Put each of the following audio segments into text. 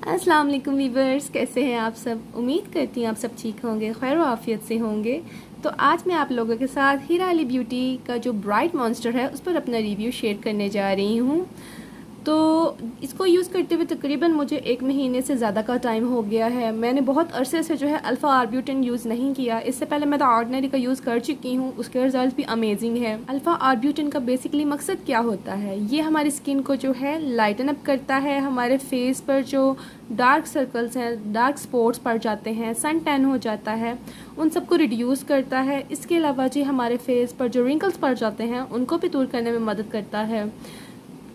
अस्सलाम वालेकुम वीवर्स, कैसे हैं आप सब। उम्मीद करती हूँ आप सब ठीक होंगे, खैर आफियत से होंगे। तो आज मैं आप लोगों के साथ हीरा अली ब्यूटी का जो ब्राइट मॉन्स्टर है उस पर अपना रिव्यू शेयर करने जा रही हूँ। तो इसको यूज़ करते हुए तकरीबन मुझे 1 महीने से ज़्यादा का टाइम हो गया है। मैंने बहुत अरसे से जो है अल्फ़ा आर्ब्यूटिन यूज़ नहीं किया। इससे पहले मैं तो ऑर्डिनरी का यूज़ कर चुकी हूँ, उसके रिजल्ट भी अमेजिंग है। अल्फ़ा आर्ब्यूटिन का बेसिकली मकसद क्या होता है, ये हमारी स्किन को जो है लाइटन अप करता है। हमारे फेस पर जो डार्क सर्कल्स हैं, डार्क स्पॉट्स पड़ जाते हैं, सन टैन हो जाता है, उन सबको रिड्यूस करता है। इसके अलावा जी हमारे फेस पर जो रिंकल्स पड़ जाते हैं उनको भी दूर करने में मदद करता है।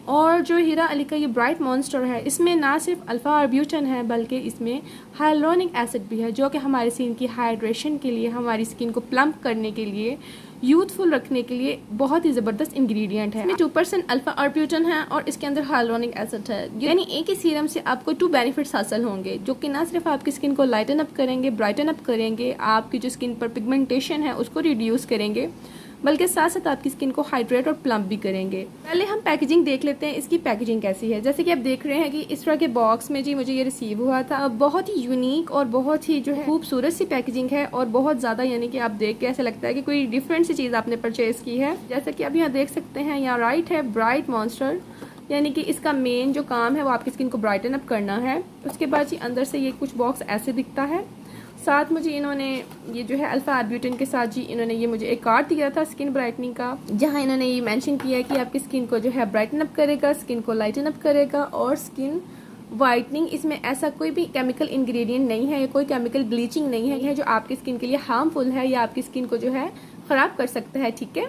और जो हीरा अली का ये ब्राइट मॉन्स्टर है, इसमें ना सिर्फ अल्फ़ा आर्ब्यूटिन है बल्कि इसमें हाइलुरोनिक एसिड भी है, जो कि हमारी स्किन की हाइड्रेशन के लिए, हमारी स्किन को प्लम्प करने के लिए, यूथफुल रखने के लिए बहुत ही ज़बरदस्त इंग्रेडिएंट है। इसमें 2% अल्फ़ा आर्ब्यूटिन है और इसके अंदर हाइलुरोनिक एसिड है। यानी एक ही सीरम से आपको 2 बेनिफिट्स हासिल होंगे, जो कि ना सिर्फ आपकी स्किन को लाइटन अप करेंगे, ब्राइटन अप करेंगे, आपकी जो स्किन पर पिगमेंटेशन है उसको रिड्यूस करेंगे, बल्कि साथ साथ आपकी स्किन को हाइड्रेट और प्लम्प भी करेंगे। पहले हम पैकेजिंग देख लेते हैं, इसकी पैकेजिंग कैसी है। जैसे कि आप देख रहे हैं कि इस तरह के बॉक्स में जी मुझे ये रिसीव हुआ था। बहुत ही यूनिक और बहुत ही जो है खूबसूरत सी पैकेजिंग है और बहुत ज़्यादा, यानी कि आप देख के ऐसा लगता है कि कोई डिफरेंट सी चीज़ आपने परचेज़ की है। जैसे कि आप यहाँ देख सकते हैं, यहाँ राइट है ब्राइट मॉन्स्टर, यानी कि इसका मेन जो काम है वो आपकी स्किन को ब्राइटन अप करना है। उसके बाद जी अंदर से ये कुछ बॉक्स ऐसे दिखता है। साथ मुझे इन्होंने ये जो है अल्फ़ा आर्ब्यूटिन के साथ जी इन्होंने ये मुझे एक कार्ड दिया था स्किन ब्राइटनिंग का, जहां इन्होंने ये मेंशन किया है कि आपकी स्किन को जो है ब्राइटन अप करेगा, स्किन को लाइटन अप करेगा और स्किन वाइटनिंग। इसमें ऐसा कोई भी केमिकल इंग्रेडिएंट नहीं है, या कोई केमिकल ब्लीचिंग नहीं है जो आपकी स्किन के लिए हार्मफुल है या आपकी स्किन को जो है ख़राब कर सकता है। ठीक है,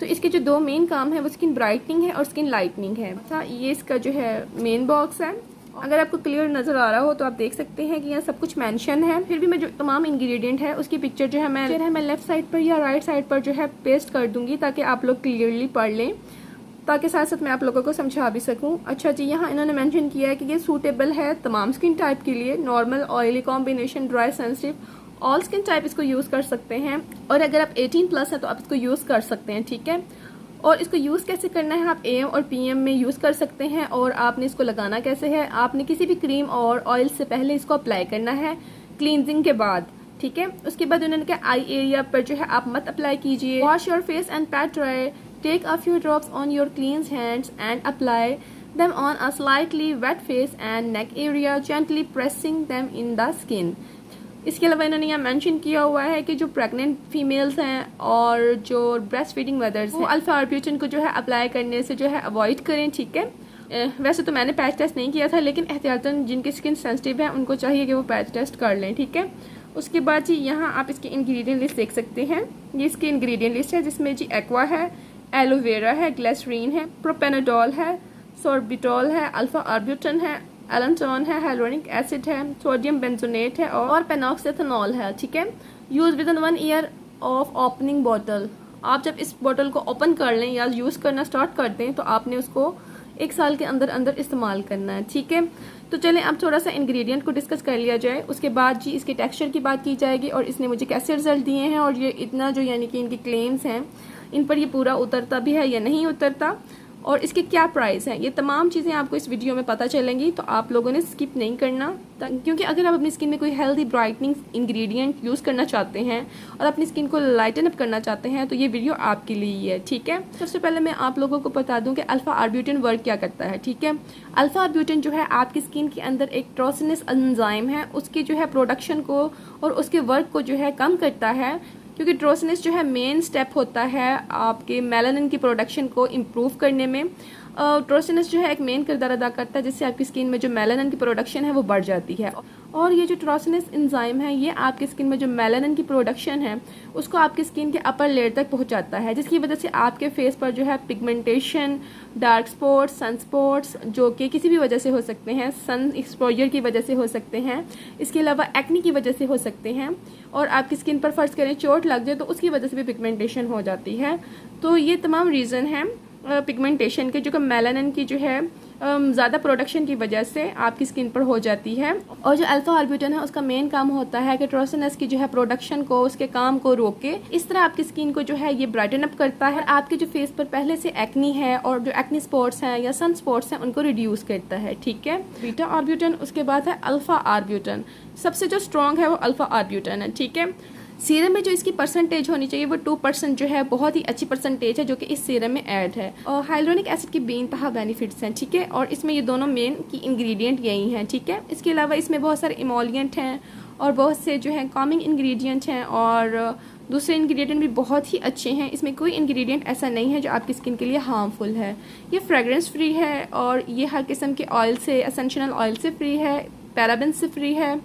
तो इसके जो 2 मेन काम है वो स्किन ब्राइटनिंग है और स्किन लाइटनिंग है। अच्छा, ये इसका जो है मेन बॉक्स है। अगर आपको क्लियर नज़र आ रहा हो तो आप देख सकते हैं कि यहाँ सब कुछ मेंशन है। फिर भी मैं जो तमाम इंग्रेडिएंट है उसकी पिक्चर जो है मैं लेफ्ट साइड पर या राइट साइड पर जो है पेस्ट कर दूंगी, ताकि आप लोग क्लियरली पढ़ लें, ताकि साथ साथ मैं आप लोगों को समझा भी सकूं। अच्छा जी, यहाँ इन्होंने मेंशन किया है कि ये सूटेबल है तमाम स्किन टाइप के लिए, normal, oily combination, dry, sensitive, all skin type इसको यूज़ कर सकते हैं। और अगर आप 18+ हैं तो आप इसको यूज़ कर सकते हैं। ठीक है, और इसको यूज़ कैसे करना है, आप AM और PM में यूज़ कर सकते हैं। और आपने इसको लगाना कैसे है, आपने किसी भी क्रीम और ऑयल से पहले इसको अप्लाई करना है क्लींजिंग के बाद। ठीक है, उसके बाद उन्होंने कहा आई एरिया पर जो है आप मत अप्लाई कीजिए। Wash your face and pat dry, take a few drops on your cleans hands and apply them on a slightly wet face and neck area, gently pressing them in the skin. इसके अलावा इन्होंने यहाँ mention किया हुआ है कि जो pregnant females हैं और जो ब्रेस्ट फीडिंग मदर्स हैं, अल्फ़ा आर्ब्यूटिन को जो है अप्लाई करने से जो है अवॉइड करें। ठीक है, वैसे तो मैंने पैच टेस्ट नहीं किया था, लेकिन एहतियातन जिनकी स्किन सेंसिटिव है उनको चाहिए कि वो पैच टेस्ट कर लें। ठीक है, उसके बाद जी यहाँ आप इसकी इंग्रेडिएंट लिस्ट देख सकते हैं। ये इसकी इंग्रेडिएंट लिस्ट है, जिसमें जी एक्वा है, एलोवेरा है, ग्लिसरीन है, प्रोपेनाडोल है, सोर्बिटोल है, अल्फ़ा आर्ब्यूटिन है, एलेंटोन है, हाइलुरोनिक एसिड है, सोडियम बेंजोनेट है और पेनॉक्सिथेनॉल है। ठीक है, use with in 1 year of opening bottle. आप जब इस बॉटल को ओपन कर लें या यूज़ करना स्टार्ट कर दें तो आपने उसको 1 साल के अंदर अंदर इस्तेमाल करना है। ठीक है, तो चलें अब थोड़ा सा इंग्रेडिएंट को डिस्कस कर लिया जाए। उसके बाद जी इसके टेक्सचर की बात की जाएगी और इसने मुझे कैसे रिजल्ट दिए हैं, और ये इतना जो यानी कि इनकी क्लेम्स हैं इन पर ये पूरा उतरता भी है या नहीं उतरता, और इसके क्या प्राइस है, ये तमाम चीज़ें आपको इस वीडियो में पता चलेंगी। तो आप लोगों ने स्किप नहीं करना, क्योंकि अगर आप अपनी स्किन में कोई हेल्दी ब्राइटनिंग इंग्रेडिएंट यूज़ करना चाहते हैं और अपनी स्किन को लाइटन अप करना चाहते हैं तो ये वीडियो आपके लिए ही है। ठीक है, सबसे पहले मैं आप लोगों को बता दूं कि अल्फ़ा आर्ब्यूटिन वर्क क्या करता है। ठीक है, अल्फ़ा आर्ब्यूटिन जो है आपकी स्किन के अंदर एक ट्रोसिनस एंजाइम है, उसकी जो है प्रोडक्शन को और उसके वर्क को जो है कम करता है, क्योंकि ट्रोसिनस जो है मेन स्टेप होता है आपके मेलानिन की प्रोडक्शन को इम्प्रूव करने में। ट्रोसिनस जो है एक मेन किरदार अदा करता है, जिससे आपकी स्किन में जो मेलानिन की प्रोडक्शन है वो बढ़ जाती है। और ये जो ट्रोसिनस एंजाइम है ये आपकी स्किन में जो मेलानिन की प्रोडक्शन है उसको आपकी स्किन के अपर लेयर तक पहुंचाता है, जिसकी वजह से आपके फेस पर जो है pigmentation, dark spots, sun spots, जो कि किसी भी वजह से हो सकते हैं, सन एक्सपोजर की वजह से हो सकते हैं, इसके अलावा एक्नी की वजह से हो सकते हैं, और आपकी स्किन पर फर्ज करें चोट लग जाए तो उसकी वजह से भी पिगमेंटेशन हो जाती है। तो ये तमाम रीज़न हैं पिगमेंटेशन के, जो कि मेलानिन की जो है ज़्यादा प्रोडक्शन की वजह से आपकी स्किन पर हो जाती है। और जो अल्फा आर्ब्यूटन है उसका मेन काम होता है कि ट्रोसिनस की जो है प्रोडक्शन को, उसके काम को रोक के इस तरह आपकी स्किन को जो है ये ब्राइटन अप करता है। आपके जो फेस पर पहले से एक्नी है और जो एक्नी स्पॉट्स हैं या सन स्पॉट्स हैं उनको रिड्यूस करता है। ठीक है, बीटा आर्ब्यूटन, उसके बाद है अल्फा आर्ब्यूटन। सबसे जो स्ट्रॉन्ग है वो अल्फा आर्ब्यूटन है। ठीक है, सीरम में जो इसकी परसेंटेज होनी चाहिए वो 2% जो है बहुत ही अच्छी परसेंटेज है जो कि इस सीरम में ऐड है। और हाइलोनिक एसिड की बेइंतहा बेनिफिट्स हैं। ठीक है, और इसमें ये दोनों मेन की इंग्रेडिएंट यही हैं। ठीक है, इसके अलावा इसमें बहुत सारे इमोलिएंट हैं और बहुत से जो है कॉमिंग इंग्रेडिएंट हैं और दूसरे इंग्रेडिएंट भी बहुत ही अच्छे हैं। इसमें कोई इंग्रेडिएंट ऐसा नहीं है जो आपकी स्किन के लिए हार्मफुल है। ये फ्रेगरेंस फ्री है और ये हर किस्म के ऑयल से, एसेंशियल ऑयल से फ्री है, पैराबेन से फ्री है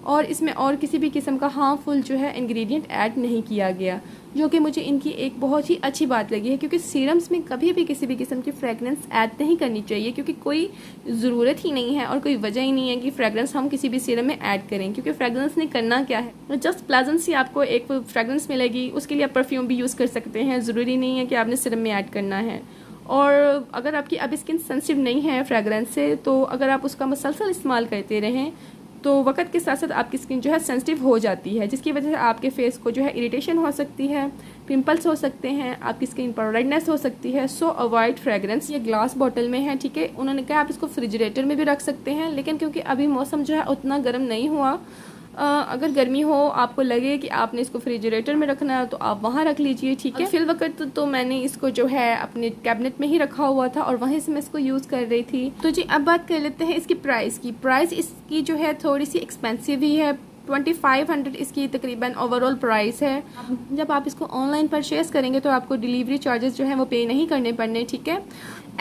और इसमें और किसी भी किस्म का हार्मफुल जो है इंग्रेडिएंट ऐड नहीं किया गया, जो कि मुझे इनकी एक बहुत ही अच्छी बात लगी है। क्योंकि सीरम्स में कभी भी किसी भी किस्म की फ्रेगरेंस ऐड नहीं करनी चाहिए, क्योंकि कोई ज़रूरत ही नहीं है और कोई वजह ही नहीं है कि फ्रेगरेंस हम किसी भी सीरम में ऐड करें। क्योंकि फ्रेगरेंस ने करना क्या है, जस्ट प्लेजेंट सी आपको एक फ्रेगरेंस मिलेगी, उसके लिए आप परफ्यूम भी यूज़ कर सकते हैं। ज़रूरी नहीं है कि आपने सीरम में ऐड करना है। और अगर आपकी अब स्किन सेंसिटिव नहीं है फ्रेगरेंस से, तो अगर आप उसका मुसलसल इस्तेमाल करते रहें तो वक्त के साथ साथ आपकी स्किन जो है सेंसिटिव हो जाती है, जिसकी वजह से आपके फेस को जो है इरिटेशन हो सकती है, पिंपल्स हो सकते हैं, आपकी स्किन पर रेडनेस हो सकती है। सो अवॉइड फ्रेगरेंस। ये ग्लास बॉटल में है। ठीक है, उन्होंने कहा आप इसको रेफ्रिजरेटर में भी रख सकते हैं, लेकिन क्योंकि अभी मौसम जो है उतना गर्म नहीं हुआ, अगर गर्मी हो, आपको लगे कि आपने इसको रेफ्रिजरेटर में रखना है तो आप वहाँ रख लीजिए। ठीक है, फिल वक्त तो मैंने इसको जो है अपने कैबिनेट में ही रखा हुआ था और वहीं से मैं इसको यूज़ कर रही थी। तो जी अब बात कर लेते हैं इसकी प्राइस की। प्राइस इसकी जो है थोड़ी सी एक्सपेंसिव ही है। 2500 इसकी तकरीबन ओवरऑल प्राइस है। जब आप इसको ऑनलाइन परचेस करेंगे तो आपको डिलीवरी चार्जेस जो है वो पे नहीं करने पड़ने। ठीक है,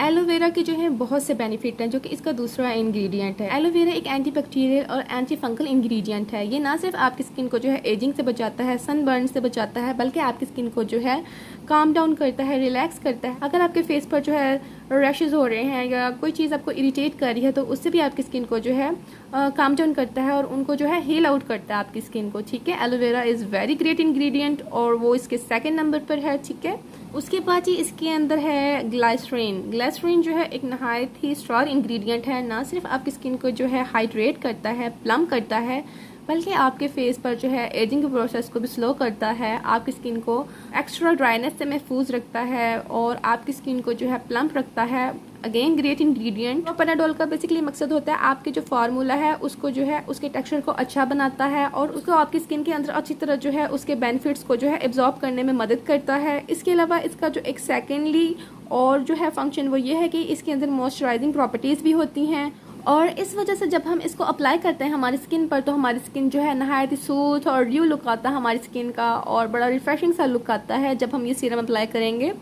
एलोवेरा के जो है बहुत से बेनिफिट हैं, जो कि इसका दूसरा इंग्रेडिएंट है। एलोवेरा एक एंटीबैक्टीरियल और एंटी फंगल इंग्रेडिएंट है। ये ना सिर्फ आपकी स्किन को जो है एजिंग से बचाता है, सनबर्न से बचाता है, बल्कि आपकी स्किन को जो है काम डाउन करता है, रिलैक्स करता है। अगर आपके फेस पर जो है रैशेज हो रहे हैं या कोई चीज़ आपको इरिटेट कर रही है तो उससे भी आपकी स्किन को जो है काम डाउन करता है और उनको जो है हील आउट करता है आपकी स्किन को। ठीक है, aloe vera is very great ingredient और वो इसके सेकंड नंबर पर है। ठीक है, उसके बाद ही इसके अंदर है ग्लाइसरीन। ग्लाइसरीन जो है एक नहायत ही स्ट्रॉन्ग इंग्रेडिएंट है। ना सिर्फ आपकी स्किन को जो है हाइड्रेट करता है, प्लम करता है, बल्कि आपके फेस पर जो है एजिंग के प्रोसेस को भी स्लो करता है, आपकी स्किन को एक्स्ट्रा ड्राइनेस से महफूज रखता है और आपकी स्किन को जो है प्लम्प रखता है। Again great ingredient. और पैनाडोल का बेसिकली मकसद होता है आपके जो फार्मूला है उसको जो है उसके टेक्सचर को अच्छा बनाता है और उसको आपकी स्किन के अंदर अच्छी तरह जो है उसके बेनिफिट्स को जो है एब्जॉर्ब करने में मदद करता है। इसके अलावा इसका जो एक सेकेंडली और जो है फंक्शन वो ये है कि इसके अंदर मॉइस्चराइजिंग प्रॉपर्टीज़ भी होती हैं और इस वजह से जब हम इसको अप्लाई करते हैं हमारी स्किन पर तो हमारी स्किन जो है नहायत ही स्मूथ और ड्यू लुक आता है हमारी स्किन का और बड़ा रिफ्रेशिंग सा लुक आता है जब हम ये सीरम अप्लाई करेंगे।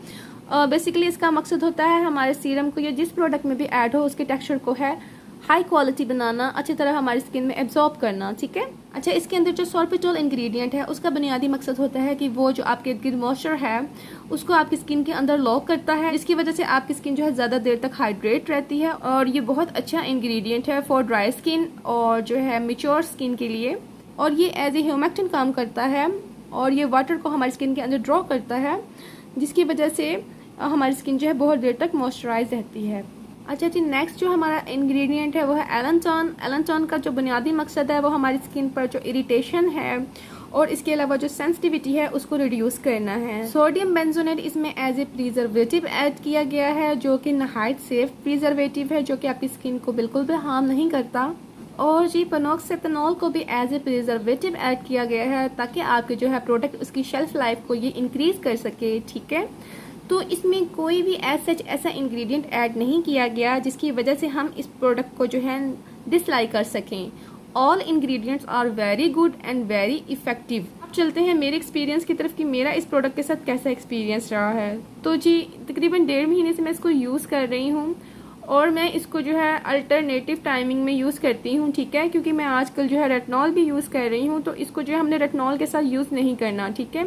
बेसिकली इसका मकसद होता है हमारे सीरम को या जिस प्रोडक्ट में भी ऐड हो उसके टेक्सचर को है हाई क्वालिटी बनाना, अच्छी तरह हमारी स्किन में एब्जॉर्ब करना। ठीक है, अच्छा इसके अंदर जो सॉर्बिटोल इंग्रेडिएंट है उसका बुनियादी मकसद होता है कि वो जो आपके इर्द गिर्द मॉइस्चर है उसको आपकी स्किन के अंदर लॉक करता है, जिसकी वजह से आपकी स्किन जो है ज़्यादा देर तक हाइड्रेट रहती है और ये बहुत अच्छा इंग्रेडिएंट है फॉर ड्राई स्किन और जो है मेच्योर स्किन के लिए। और ये एज ए ह्यूमेक्टिन काम करता है और ये वाटर को हमारी स्किन के अंदर ड्रॉ करता है, जिसकी वजह से हमारी स्किन जो है बहुत देर तक मॉइस्चराइज रहती है। अच्छा जी, नेक्स्ट जो हमारा इंग्रेडिएंट है वो है एलेंटॉन। एलेंटॉन का जो बुनियादी मकसद है वो हमारी स्किन पर जो इरिटेशन है और इसके अलावा जो सेंसिटिविटी है उसको रिड्यूस करना है। सोडियम बेंजोनेट इसमें एज ए प्रिजर्वेटिव ऐड किया गया है जो कि नहायत सेफ प्रिजर्वेटिव है, जो कि आपकी स्किन को बिल्कुल भी हार्म नहीं करता। और जी पेनॉक्सीएथेनॉल को भी एज ए प्रिजर्वेटिव ऐड किया गया है ताकि आपके जो है प्रोडक्ट उसकी शेल्फ लाइफ को ये इंक्रीज कर सके। ठीक है, तो इसमें कोई भी ऐसा इंग्रेडिएंट ऐड नहीं किया गया जिसकी वजह से हम इस प्रोडक्ट को जो है डिसलाइक कर सकें। All ingredients are very good and very effective. अब चलते हैं मेरे एक्सपीरियंस की तरफ कि मेरा इस प्रोडक्ट के साथ कैसा एक्सपीरियंस रहा है। तो जी तकरीबन 1.5 महीने से मैं इसको यूज़ कर रही हूँ और मैं इसको जो है अल्टरनेटिव टाइमिंग में यूज़ करती हूँ। ठीक है, क्योंकि मैं आजकल जो है रेटिनॉल भी यूज़ कर रही हूँ, तो इसको जो है हमने रेटिनॉल के साथ यूज़ नहीं करना। ठीक है,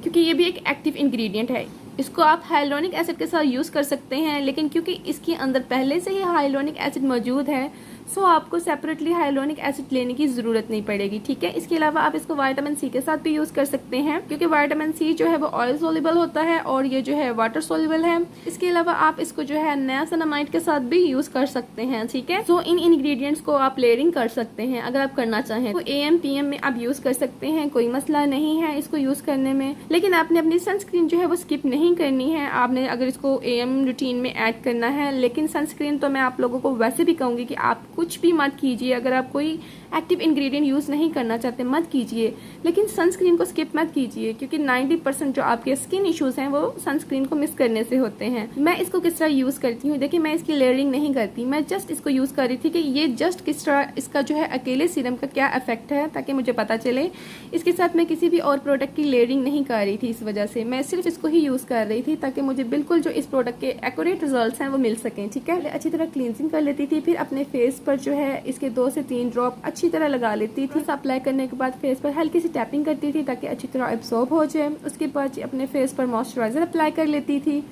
क्योंकि ये भी एक एक्टिव इंग्रेडिएंट है। इसको आप हाइलोनिक एसिड के साथ यूज़ कर सकते हैं, लेकिन क्योंकि इसके अंदर पहले से ही हाइलोनिक एसिड मौजूद है सो आपको सेपरेटली हाइलोनिक एसिड लेने की जरूरत नहीं पड़ेगी, ठीक है। इसके अलावा आप इसको विटामिन सी के साथ भी यूज कर सकते हैं, क्योंकि विटामिन सी जो है वो ऑयल सोल्यूबल होता है और ये जो है वाटर सोल्यूबल है। इसके अलावा आप इसको जो है नियासिनामाइड के साथ भी यूज कर सकते हैं, ठीक है। सो इन इंग्रेडिएंट्स को आप लेयरिंग कर सकते हैं अगर आप करना चाहें तो AM PM में आप यूज कर सकते हैं, कोई मसला नहीं है इसको यूज करने में। लेकिन आपने अपनी सनस्क्रीन जो है वो स्किप नहीं करनी है, आपने अगर इसको AM रूटीन में ऐड करना है। लेकिन सनस्क्रीन तो मैं आप लोगों को वैसे भी कहूंगी कि आप कुछ भी मत कीजिए, अगर आप कोई एक्टिव इंग्रेडिएंट यूज नहीं करना चाहते मत कीजिए, लेकिन सनस्क्रीन को स्किप मत कीजिए, क्योंकि 90% जो आपके स्किन इश्यूज हैं वो सनस्क्रीन को मिस करने से होते हैं। मैं इसको किस तरह यूज करती हूँ, देखिए मैं इसकी लेयरिंग नहीं करती, मैं जस्ट इसको यूज कर रही थी कि ये जस्ट किस तरह इसका जो है अकेले सीरम का क्या इफेक्ट है, ताकि मुझे पता चले। इसके साथ मैं किसी भी और प्रोडक्ट की लेयरिंग नहीं कर रही थी, इस वजह से मैं सिर्फ इसको ही यूज कर रही थी, ताकि मुझे बिल्कुल जो इस प्रोडक्ट के एक्यूरेट रिजल्ट्स हैं वो मिल सकें, ठीक है। अच्छी तरह क्लींजिंग कर लेती थी, फिर अपने फेस पर जो है इसके 2 से 3 ड्रॉप अच्छी तरह लगा लेती थी। अप्लाई करने के बाद फेस पर हल्की सी टैपिंग करती थी ताकि अच्छी तरह एब्सॉर्ब हो जाए। उसके बाद अपने फेस पर मॉइस्चराइजर अप्लाई कर लेती थी,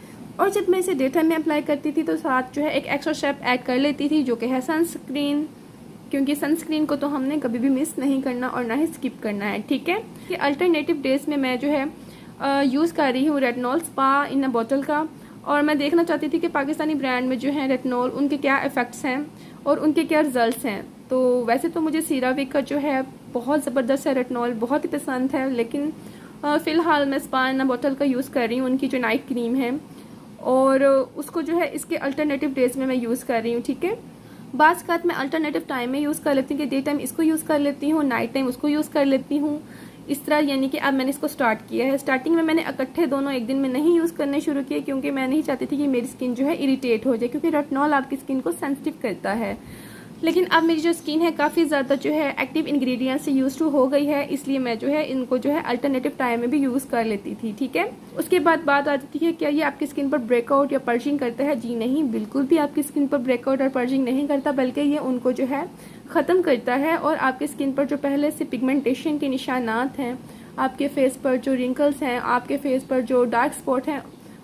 और जब मैं इसे डे टाइम में अप्लाई करती थी तो साथ जो है एक एक्स्ट्रा स्टेप ऐड कर लेती थी, जो कि है सनस्क्रीन, क्योंकि सनस्क्रीन को तो हमने कभी भी मिस नहीं करना और ना ही स्किप करना है, ठीक है। कि अल्टरनेटिव डेज में मैं जो है यूज़ कर रही हूँ रेटिनॉल स्पा इन अ बोतल का, और मैं देखना चाहती थी कि पाकिस्तानी ब्रांड में जो है रेटिनॉल उनके क्या इफ़ेक्ट्स हैं और उनके क्या रिजल्ट्स हैं। तो वैसे तो मुझे सीराविक का जो है बहुत ज़बरदस्त है रेटिनॉल, बहुत ही पसंद है, लेकिन फ़िलहाल मैं स्पा इन अ बोतल का यूज़ कर रही हूँ, उनकी जो नाइट क्रीम है, और उसको जो है इसके अल्टरनेटिव डेज में मैं यूज़ कर रही हूँ, ठीक है। बाज़ कात मैं अल्टरनेटिव टाइम में यूज़ कर लेती हूँ कि डे टाइम इसको यूज़ कर लेती हूँ, नाइट टाइम उसको यूज़ कर लेती हूँ, इस तरह। यानी कि अब मैंने इसको स्टार्ट किया है। स्टार्टिंग में मैंने इकट्ठे दोनों एक दिन में नहीं यूज़ करने शुरू किए, क्योंकि मैं नहीं चाहती थी कि मेरी स्किन जो है इरिटेट हो जाए, क्योंकि रेटिनॉल आपकी स्किन को सेंसिटिव करता है। लेकिन अब मेरी जो स्किन है काफ़ी ज़्यादा जो है एक्टिव इंग्रेडिएंट से यूज टू हो गई है, इसलिए मैं जो है इनको जो है अल्टरनेटिव टाइम में भी यूज़ कर लेती थी, ठीक है। उसके बाद बात आती है क्या ये आपकी स्किन पर ब्रेकआउट या पर्जिंग करता है? जी नहीं, बिल्कुल भी आपकी स्किन पर ब्रेकआउट और पर्जिंग नहीं करता, बल्कि ये उनको जो है ख़त्म करता है, और आपकी स्किन पर जो पहले से पिगमेंटेशन के निशानात हैं, आपके फेस पर जो रिंकल्स हैं, आपके फेस पर जो डार्क स्पॉट हैं,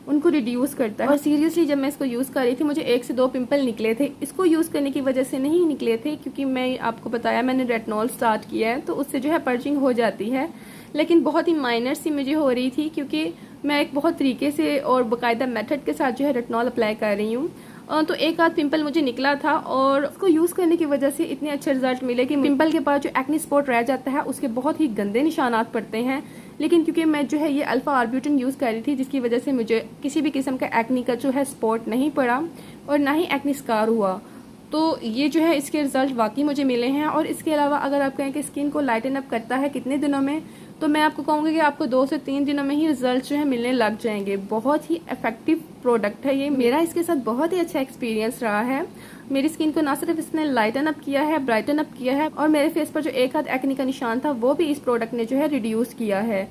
उनको रिड्यूस करता है। और सीरियसली जब मैं इसको यूज़ कर रही थी मुझे 1 से 2 पिंपल निकले थे, इसको यूज़ करने की वजह से नहीं निकले थे, क्योंकि मैं आपको बताया मैंने रेटिनॉल स्टार्ट किया है, तो उससे जो है पर्जिंग हो जाती है, लेकिन बहुत ही माइनर सी मुझे हो रही थी, क्योंकि मैं एक बहुत तरीके से और बाकायदा मेथड के साथ जो है रेटिनॉल अप्लाई कर रही हूँ। तो एक आध पिंपल मुझे निकला था, और उसको यूज़ करने की वजह से इतने अच्छे रिजल्ट मिले कि पिंपल के बाद जो एक्ने स्पॉट रह जाता है उसके बहुत ही गंदे निशानात पड़ते हैं। लेकिन क्योंकि मैं जो है ये अल्फा आर्ब्यूटिन यूज़ कर रही थी, जिसकी वजह से मुझे किसी भी किस्म का एक्ने का जो है स्पॉट नहीं पड़ा और ना ही एक्ने स्कार हुआ। तो ये जो है इसके रिजल्ट वाकई मुझे मिले हैं। और इसके अलावा अगर आप कहें कि स्किन को लाइटन अप करता है कितने दिनों में, तो मैं आपको कहूँगी कि आपको 2 से 3 दिनों में ही रिजल्ट जो है मिलने लग जाएंगे। बहुत ही इफेक्टिव प्रोडक्ट है ये, मेरा इसके साथ बहुत ही अच्छा एक्सपीरियंस रहा है। मेरी स्किन को ना सिर्फ इसने लाइटन अप किया है, ब्राइटन अप किया है, और मेरे फेस पर जो एक आध एक्ने का निशान था वो भी इस प्रोडक्ट ने जो है रिड्यूस किया है।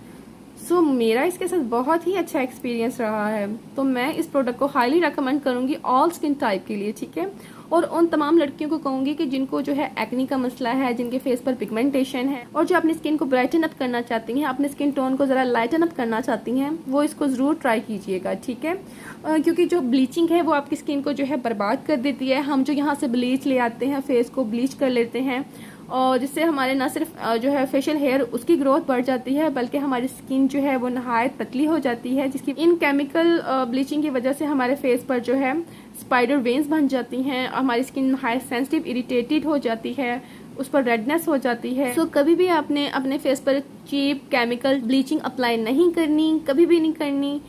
सो मेरा इसके साथ बहुत ही अच्छा एक्सपीरियंस रहा है, तो मैं इस प्रोडक्ट को हाईली रेकमेंड करूंगी ऑल स्किन टाइप के लिए, ठीक है। और उन तमाम लड़कियों को कहूंगी कि जिनको जो है एक्ने का मसला है, जिनके फेस पर पिगमेंटेशन है, और जो अपनी स्किन को ब्राइटन अप करना चाहती हैं, अपने स्किन टोन को ज़रा लाइटन अप करना चाहती हैं, वो इसको ज़रूर ट्राई कीजिएगा, ठीक है। क्योंकि जो ब्लीचिंग है वो आपकी स्किन को जो है बर्बाद कर देती है। हम जो यहाँ से ब्लीच ले आते हैं, फेस को ब्लीच कर लेते हैं, और जिससे हमारे ना सिर्फ जो है फेशियल हेयर उसकी ग्रोथ बढ़ जाती है, बल्कि हमारी स्किन जो है वो नहायत पतली हो जाती है, जिसकी इन केमिकल ब्लीचिंग की वजह से हमारे फेस पर जो है स्पाइडर वेन्स बन जाती हैं, हमारी स्किन नहायत सेंसिटिव इरिटेटेड हो जाती है, उस पर रेडनेस हो जाती है। सो कभी भी आपने अपने फेस पर चीप केमिकल ब्लीचिंग अप्लाई नहीं करनी, कभी भी नहीं करनी।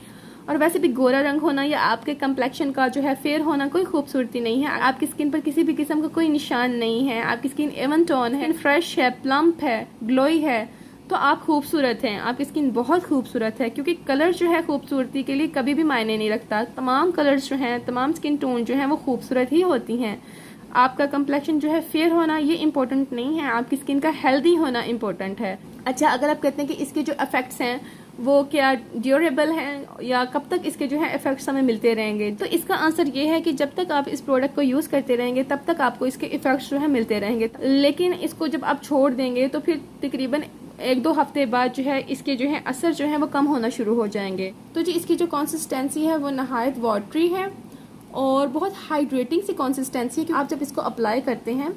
और वैसे भी गोरा रंग होना या आपके कम्प्लेक्शन का जो है फेयर होना कोई खूबसूरती नहीं है। आपकी स्किन पर किसी भी किस्म का कोई निशान नहीं है, आपकी स्किन एवन टोन है, फ्रेश है, प्लम्प है, ग्लोई है, तो आप खूबसूरत हैं, आपकी स्किन बहुत खूबसूरत है। क्योंकि कलर जो है खूबसूरती के लिए कभी भी मायने नहीं रखता। तमाम कलर्स जो हैं, तमाम स्किन टोन जो हैं वो खूबसूरत ही होती हैं। आपका कम्प्लेक्शन जो है फेयर होना ये इम्पोर्टेंट नहीं है, आपकी स्किन का हेल्दी होना इम्पोर्टेंट है। अच्छा, अगर आप कहते हैं कि इसके जो इफेक्ट्स हैं वो क्या ड्यूरेबल हैं या कब तक इसके जो है इफेक्ट्स हमें मिलते रहेंगे, तो इसका आंसर ये है कि जब तक आप इस प्रोडक्ट को यूज़ करते रहेंगे तब तक आपको इसके इफेक्ट्स जो है मिलते रहेंगे। लेकिन इसको जब आप छोड़ देंगे तो फिर तकरीबन 1-2 हफ्ते बाद जो है इसके जो है असर जो है वो कम होना शुरू हो जाएंगे। तो जी इसकी जो कंसिस्टेंसी है वो नहायत वाटरी है, और बहुत हाइड्रेटिंग सी कंसिस्टेंसी है कि आप जब इसको अप्लाई करते हैं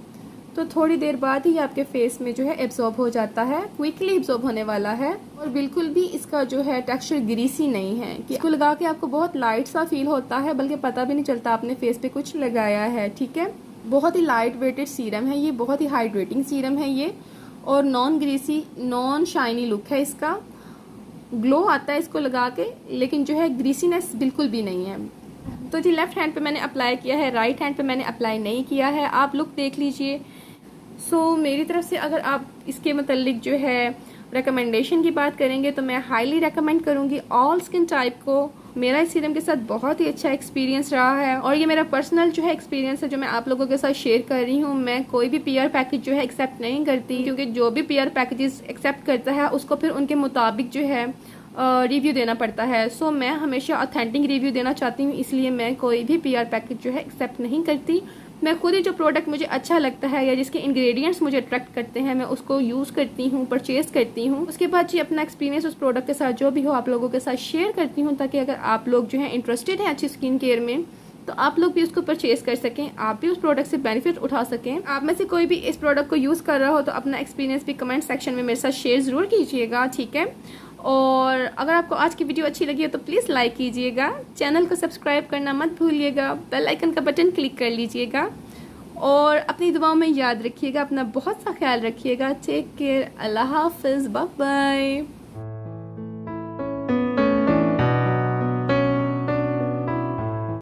तो थोड़ी देर बाद ही आपके फेस में जो है एब्जॉर्ब हो जाता है, क्विकली एब्जॉर्ब होने वाला है। और बिल्कुल भी इसका जो है टेक्सचर ग्रीसी नहीं है कि इसको लगा के आपको बहुत लाइट सा फील होता है, बल्कि पता भी नहीं चलता आपने फेस पे कुछ लगाया है। ठीक है, बहुत ही लाइट वेटेड सीरम है ये, बहुत ही हाइड्रेटिंग सीरम है ये, और non greasy non shiny look है इसका। ग्लो आता है इसको लगा के, लेकिन जो है ग्रीसीनेस बिल्कुल भी नहीं है। तो जी लेफ्ट हैंड पे मैंने अप्लाई किया है, राइट हैंड पे मैंने अप्लाई नहीं किया है, आप लुक देख लीजिए। सो मेरी तरफ से अगर आप इसके मतलब जो है रिकमेंडेशन की बात करेंगे तो मैं हाईली रेकमेंड करूँगी ऑल स्किन टाइप को। मेरा इस सीरम के साथ बहुत ही अच्छा एक्सपीरियंस रहा है, और ये मेरा पर्सनल जो है एक्सपीरियंस है जो मैं आप लोगों के साथ शेयर कर रही हूँ। मैं कोई भी पीआर पैकेज जो है एक्सेप्ट नहीं करती, क्योंकि जो भी पीआर पैकेजेस एक्सेप्ट करता है उसको फिर उनके मुताबिक जो है रिव्यू देना पड़ता है। सो मैं हमेशा ऑथेंटिक रिव्यू देना चाहती हूँ, इसलिए मैं कोई भी पीआर पैकेज जो है एक्सेप्ट नहीं करती। मैं खुद ही जो प्रोडक्ट मुझे अच्छा लगता है या जिसके इंग्रेडिएंट्स मुझे अट्रैक्ट करते हैं मैं उसको यूज़ करती हूँ, परचेज करती हूँ। उसके बाद जी अपना एक्सपीरियंस उस प्रोडक्ट के साथ जो भी हो आप लोगों के साथ शेयर करती हूँ, ताकि अगर आप लोग जो है इंटरेस्टेड हैं अच्छी स्किन केयर में तो आप लोग भी उसको परचेज कर सकें, आप भी उस प्रोडक्ट से बेनिफिट उठा सकें। आप में से कोई भी इस प्रोडक्ट को यूज़ कर रहा हो तो अपना एक्सपीरियंस भी कमेंट सेक्शन में मेरे साथ शेयर ज़रूर कीजिएगा, ठीक है। और अगर आपको आज की वीडियो अच्छी लगी हो तो प्लीज़ लाइक कीजिएगा, चैनल को सब्सक्राइब करना मत भूलिएगा, बेल आइकन का बटन क्लिक कर लीजिएगा, और अपनी दुआओं में याद रखिएगा, अपना बहुत सा ख्याल रखिएगा। टेक केयर, अल्लाह हाफिज़, बाय बाय।